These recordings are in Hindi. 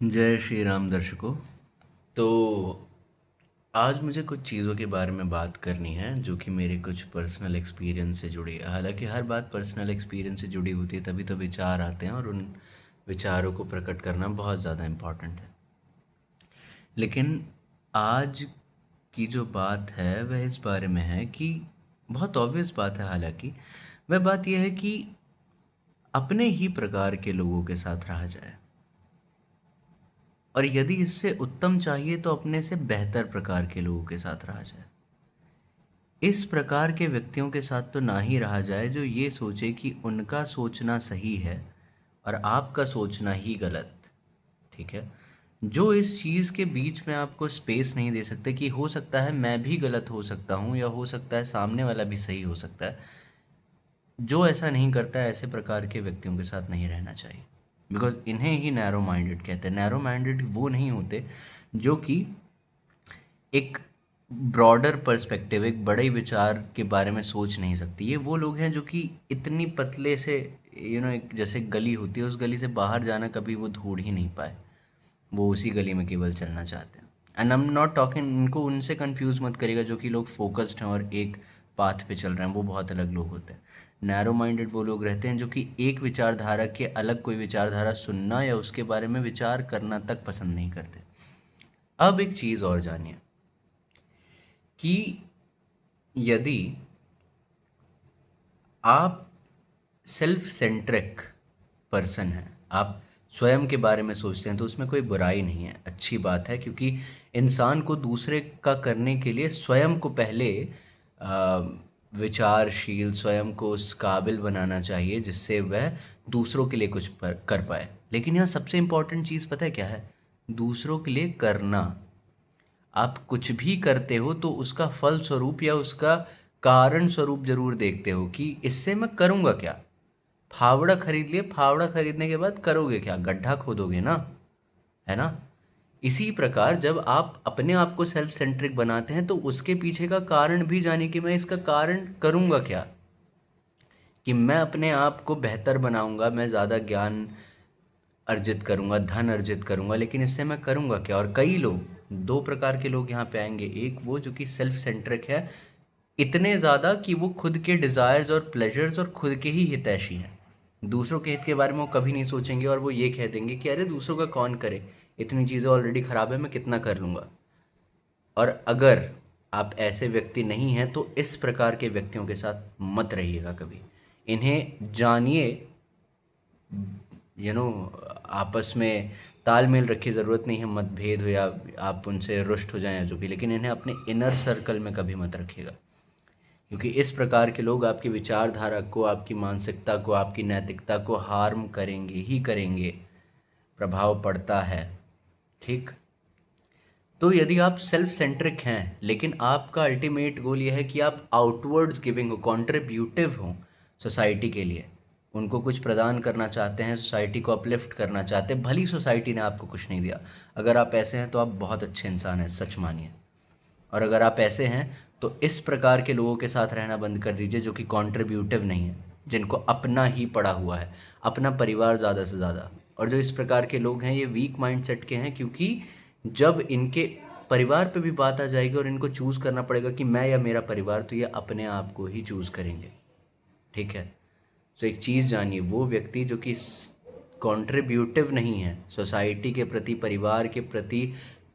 जय श्री राम दर्शकों। तो आज मुझे कुछ चीज़ों के बारे में बात करनी है जो कि मेरे कुछ पर्सनल एक्सपीरियंस से जुड़ी है। हालांकि हर बात पर्सनल एक्सपीरियंस से जुड़ी होती है, तभी तो विचार आते हैं और उन विचारों को प्रकट करना बहुत ज़्यादा इम्पॉर्टेंट है। लेकिन आज की जो बात है वह इस बारे में है कि बहुत ऑब्वियस बात है, हालांकि वह बात यह है कि अपने ही प्रकार के लोगों के साथ रहा जाए, और यदि इससे उत्तम चाहिए तो अपने से बेहतर प्रकार के लोगों के साथ रहा जाए। इस प्रकार के व्यक्तियों के साथ तो ना ही रहा जाए जो ये सोचे कि उनका सोचना सही है और आपका सोचना ही गलत। ठीक है। जो इस चीज़ के बीच में आपको स्पेस नहीं दे सकते कि हो सकता है मैं भी गलत हो सकता हूँ या हो सकता है सामने वाला भी सही हो सकता है, जो ऐसा नहीं करता है ऐसे प्रकार के व्यक्तियों के साथ नहीं रहना चाहिए। बिकॉज इन्हें ही नैरो माइंडेड कहते हैं। नैरो माइंडेड वो नहीं होते जो कि एक ब्रॉडर पर्सपेक्टिव, एक बड़े विचार के बारे में सोच नहीं सकती। ये वो लोग हैं जो कि इतनी पतले से एक जैसे गली होती है, उस गली से बाहर जाना कभी वो ढूंढ ही नहीं पाए, वो उसी गली में केवल चलना चाहते हैं। And I am not talking, इनको उनसे कंफ्यूज मत करिएगा जो कि लोग फोकस्ड हैं और एक पाथ पे चल रहे हैं, वो बहुत अलग लोग होते हैं। नैरो माइंडेड वो लोग रहते हैं जो कि एक विचारधारा के अलग कोई विचारधारा सुनना या उसके बारे में विचार करना तक पसंद नहीं करते। अब एक चीज़ और जानिए कि यदि आप सेल्फ सेंट्रिक पर्सन हैं, आप स्वयं के बारे में सोचते हैं, तो उसमें कोई बुराई नहीं है, अच्छी बात है। क्योंकि इंसान को दूसरे का करने के लिए स्वयं को पहले अ, विचारशील, स्वयं को उस काबिल बनाना चाहिए जिससे वह दूसरों के लिए कुछ कर पाए। लेकिन यहाँ सबसे इम्पोर्टेंट चीज़ पता है क्या है? दूसरों के लिए करना। आप कुछ भी करते हो तो उसका फल स्वरूप या उसका कारण स्वरूप जरूर देखते हो कि इससे मैं करूँगा क्या। फावड़ा खरीद लिए, फावड़ा खरीदने के बाद करोगे क्या? गड्ढा खोदोगे ना, है ना? इसी प्रकार जब आप अपने आप को सेल्फ सेंट्रिक बनाते हैं तो उसके पीछे का कारण भी जाने कि मैं इसका कारण करूँगा क्या, कि मैं अपने आप को बेहतर बनाऊंगा, मैं ज़्यादा ज्ञान अर्जित करूंगा, धन अर्जित करूंगा, लेकिन इससे मैं करूंगा क्या? और कई लोग, दो प्रकार के लोग यहाँ पे आएंगे। एक वो जो कि सेल्फ सेंट्रिक है, इतने ज़्यादा कि वो खुद के डिज़ायर्स और प्लेजर्स और खुद के ही हितैषी हैं, दूसरों के हित के बारे में वो कभी नहीं सोचेंगे और वो ये कह देंगे कि अरे दूसरों का कौन करे, इतनी चीज़ें ऑलरेडी ख़राब है, मैं कितना कर लूँगा। और अगर आप ऐसे व्यक्ति नहीं हैं तो इस प्रकार के व्यक्तियों के साथ मत रहिएगा कभी। इन्हें जानिए, यू नो आपस में तालमेल रखिए, ज़रूरत नहीं है मतभेद हो या आप उनसे रुष्ट हो जाएं या जो भी, लेकिन इन्हें अपने इनर सर्कल में कभी मत रखिएगा। क्योंकि इस प्रकार के लोग आपकी विचारधारा को, आपकी मानसिकता को, आपकी नैतिकता को हार्म करेंगे ही करेंगे, प्रभाव पड़ता है। ठीक। तो यदि आप सेल्फ सेंट्रिक हैं लेकिन आपका अल्टीमेट गोल यह है कि आप आउटवर्ड्स गिविंग हो, कॉन्ट्रीब्यूटिव हो सोसाइटी के लिए, उनको कुछ प्रदान करना चाहते हैं, सोसाइटी को अपलिफ्ट करना चाहते हैं, भली सोसाइटी ने आपको कुछ नहीं दिया, अगर आप ऐसे हैं तो आप बहुत अच्छे इंसान हैं, सच मानिए। और अगर आप ऐसे हैं तो इस प्रकार के लोगों के साथ रहना बंद कर दीजिए जो कि कॉन्ट्रीब्यूटिव नहीं है, जिनको अपना ही पड़ा हुआ है, अपना परिवार ज़्यादा से ज़्यादा। और जो इस प्रकार के लोग हैं ये वीक माइंडसेट के हैं, क्योंकि जब इनके परिवार पे भी बात आ जाएगी और इनको चूज़ करना पड़ेगा कि मैं या मेरा परिवार, तो ये अपने आप को ही चूज़ करेंगे। ठीक है। तो एक चीज़ जानिए, वो व्यक्ति जो कि कॉन्ट्रीब्यूटिव नहीं है सोसाइटी के प्रति, परिवार के प्रति,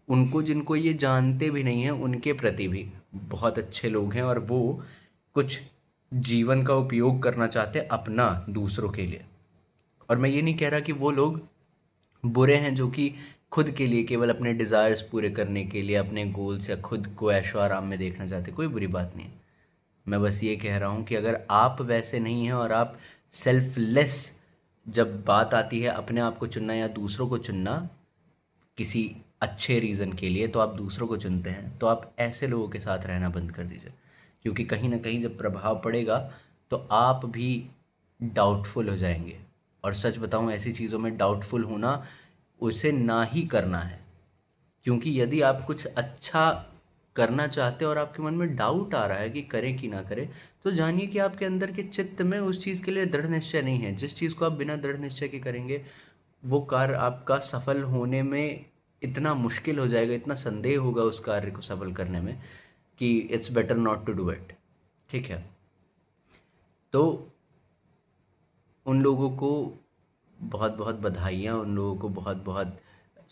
उनको जिनको ये जानते भी नहीं हैं उनके प्रति भी बहुत अच्छे लोग हैं, और वो कुछ जीवन का उपयोग करना चाहते हैं अपना दूसरों के लिए। और मैं ये नहीं कह रहा कि वो लोग बुरे हैं जो कि खुद के लिए, केवल अपने डिज़ायर्स पूरे करने के लिए, अपने गोल्स या खुद को ऐशो आराम में देखना चाहते, कोई बुरी बात नहीं है। मैं बस ये कह रहा हूँ कि अगर आप वैसे नहीं हैं और आप सेल्फलेस, जब बात आती है अपने आप को चुनना या दूसरों को चुनना किसी अच्छे रीज़न के लिए, तो आप दूसरों को चुनते हैं, तो आप ऐसे लोगों के साथ रहना बंद कर दीजिए। क्योंकि कहीं ना कहीं जब प्रभाव पड़ेगा तो आप भी डाउटफुल हो जाएंगे। और सच बताऊं, ऐसी चीज़ों में डाउटफुल होना, उसे ना ही करना है। क्योंकि यदि आप कुछ अच्छा करना चाहते हो और आपके मन में डाउट आ रहा है कि करें कि ना करें, तो जानिए कि आपके अंदर के चित्त में उस चीज़ के लिए दृढ़ निश्चय नहीं है। जिस चीज़ को आप बिना दृढ़ निश्चय के करेंगे वो कार्य आपका सफल होने में इतना मुश्किल हो जाएगा, इतना संदेह होगा उस कार्य को सफल करने में कि it's better not to do it. ठीक है, तो उन लोगों को बहुत बहुत बधाइयाँ, उन लोगों को बहुत बहुत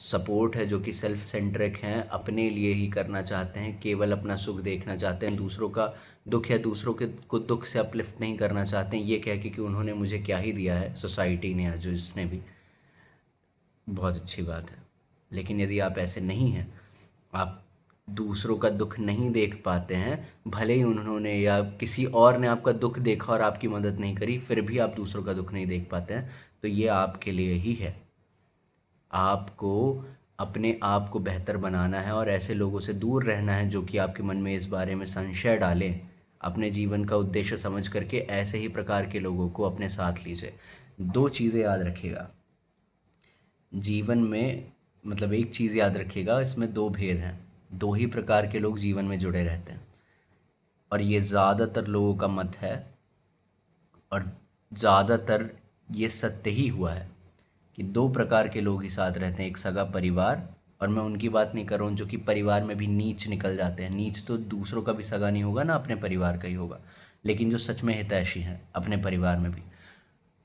सपोर्ट है जो कि सेल्फ सेंट्रिक हैं, अपने लिए ही करना चाहते हैं, केवल अपना सुख देखना चाहते हैं, दूसरों का दुख या दूसरों के को दुख से अपलिफ्ट नहीं करना चाहते हैं ये कह के कि उन्होंने मुझे क्या ही दिया है, सोसाइटी ने या जो जिसने भी। बहुत अच्छी बात है, लेकिन यदि आप ऐसे नहीं हैं, आप दूसरों का दुख नहीं देख पाते हैं, भले ही उन्होंने या किसी और ने आपका दुख देखा और आपकी मदद नहीं करी, फिर भी आप दूसरों का दुख नहीं देख पाते हैं, तो ये आपके लिए ही है। आपको अपने आप को बेहतर बनाना है और ऐसे लोगों से दूर रहना है जो कि आपके मन में इस बारे में संशय डालें। अपने जीवन का उद्देश्य समझ करके ऐसे ही प्रकार के लोगों को अपने साथ लीजिए। दो चीज़ें याद रखिएगा जीवन में, मतलब एक चीज़ याद रखिएगा, इसमें दो भेद हैं, दो ही प्रकार के लोग जीवन में जुड़े रहते हैं और ये ज़्यादातर लोगों का मत है और ज़्यादातर ये सत्य ही हुआ है कि दो प्रकार के लोग ही साथ रहते हैं, एक सगा परिवार, और मैं उनकी बात नहीं कर रहा हूँ जो कि परिवार में भी नीच निकल जाते हैं। नीच तो दूसरों का भी सगा नहीं होगा ना, अपने परिवार का ही होगा, लेकिन जो सच में हितैषी हैं अपने परिवार में भी,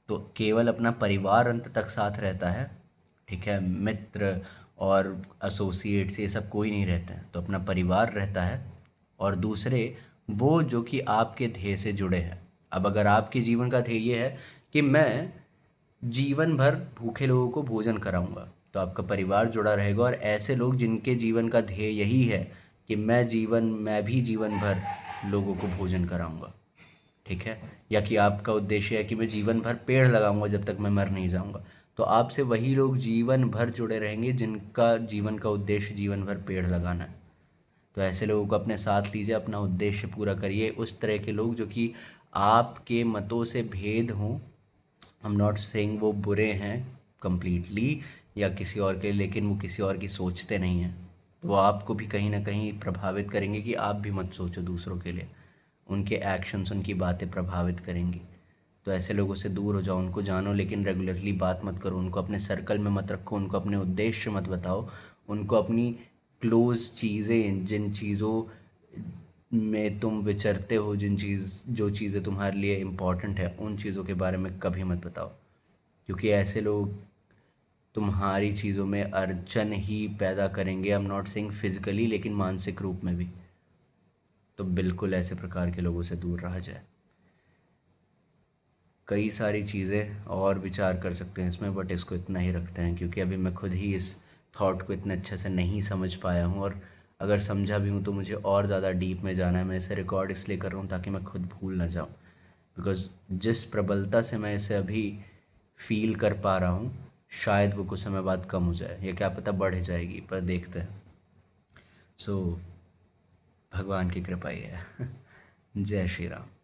तो केवल अपना परिवार अंत तक साथ रहता है। ठीक है, मित्र और एसोसिएट्स ये सब कोई नहीं रहते हैं, तो अपना परिवार रहता है। और दूसरे वो जो कि आपके ध्येय से जुड़े हैं। अब अगर आपके जीवन का ध्येय ये है कि मैं जीवन भर भूखे लोगों को भोजन कराऊंगा, तो आपका परिवार जुड़ा रहेगा और ऐसे लोग जिनके जीवन का ध्येय यही है कि मैं भी जीवन भर लोगों को भोजन कराऊंगा। ठीक है, या कि आपका उद्देश्य है कि मैं जीवन भर पेड़ लगाऊंगा जब तक मैं मर नहीं जाऊंगा, तो आपसे वही लोग जीवन भर जुड़े रहेंगे जिनका जीवन का उद्देश्य जीवन भर पेड़ लगाना है। तो ऐसे लोगों को अपने साथ लीजिए, अपना उद्देश्य पूरा करिए। उस तरह के लोग जो कि आपके मतों से भेद हों, आई एम नॉट सेइंग वो बुरे हैं कंप्लीटली या किसी और के, लेकिन वो किसी और की सोचते नहीं हैं, तो वो आपको भी कहीं ना कहीं प्रभावित करेंगे कि आप भी मत सोचो दूसरों के लिए। उनके एक्शंस, उनकी बातें प्रभावित करेंगी। तो ऐसे लोगों से दूर हो जाओ, उनको जानो लेकिन रेगुलरली बात मत करो, उनको अपने सर्कल में मत रखो, उनको अपने उद्देश्य मत बताओ, उनको अपनी क्लोज़ चीज़ें, जिन चीज़ों में तुम विचरते हो, जो चीज़ें तुम्हारे लिए इम्पॉर्टेंट है, उन चीज़ों के बारे में कभी मत बताओ, क्योंकि ऐसे लोग तुम्हारी चीज़ों में अड़चन ही पैदा करेंगे। I am not saying physically, लेकिन मानसिक रूप में भी। तो बिल्कुल ऐसे प्रकार के लोगों से दूर रहा जाए। कई सारी चीज़ें और विचार कर सकते हैं इसमें, बट इसको इतना ही रखते हैं क्योंकि अभी मैं खुद ही इस थॉट को इतने अच्छे से नहीं समझ पाया हूँ, और अगर समझा भी हूँ तो मुझे और ज़्यादा डीप में जाना है। मैं इसे रिकॉर्ड इसलिए कर रहा हूँ ताकि मैं खुद भूल ना जाऊँ, बिकॉज़ जिस प्रबलता से मैं इसे अभी फील कर पा रहा हूँ, शायद वो कुछ समय बाद कम हो जाए या क्या पता बढ़ जाएगी, पर देखते हैं। सो भगवान की कृपा ही है। जय श्री राम।